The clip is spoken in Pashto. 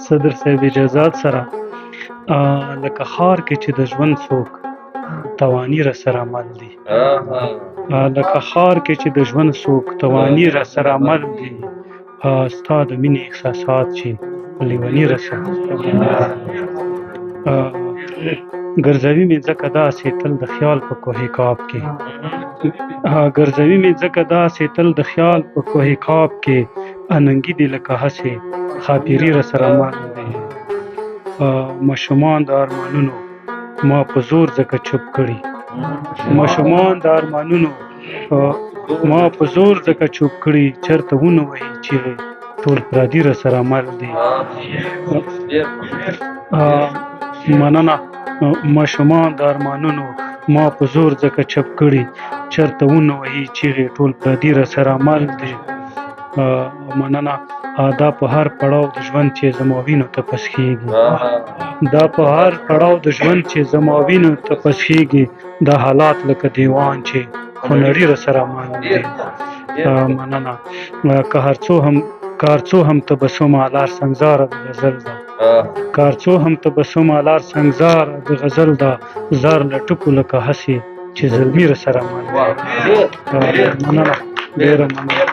صدر صاحب اجازات سره لکه ښار کې چې د ژوند څوک توانی را سره مل دي، لکه ښار کې چې د ژوند څوک توانی را سره مل دي، ستا د مینې احساسات چې لیوني را سره ګرځوي مې ځکه داسې تل د خیال په کوه کاب کې، ګرځوي مې ځکه داسې تل د خیال په کوه کاب کې، اننګي دي لکه هسې خاطرې را سره مل دي. ماشومان د ارمانونو ما په زور ځکه چوپ کړي، ماشومان د ارمانونو ما په زور ځکه چوپ کړي، چرته ونه وهي چیغې ټول پردي را سره مل دي. مننه. ماشومان د ارمانونو ما په زور ځکه چپ کړي، چرته ونه وهي چیغې ټول پردي را سره مل دي. مننه. دا په هر پړاو د ژوند چې زما وینو ته پسخېږي، دا په هر پړاو د ژوند چې زما وینو ته پسخېږي، دا حالات لکه دیوان چې هنري را سره مل دي. مننه. که هر څو هم تبسم لار سنګزاره د غزل ده، که هر څو هم تبسم لار سنګزاره د غزل ده، زار له ټکو لکه هسې چې زلمي را سره مل دي. مننه. ډېره مننه.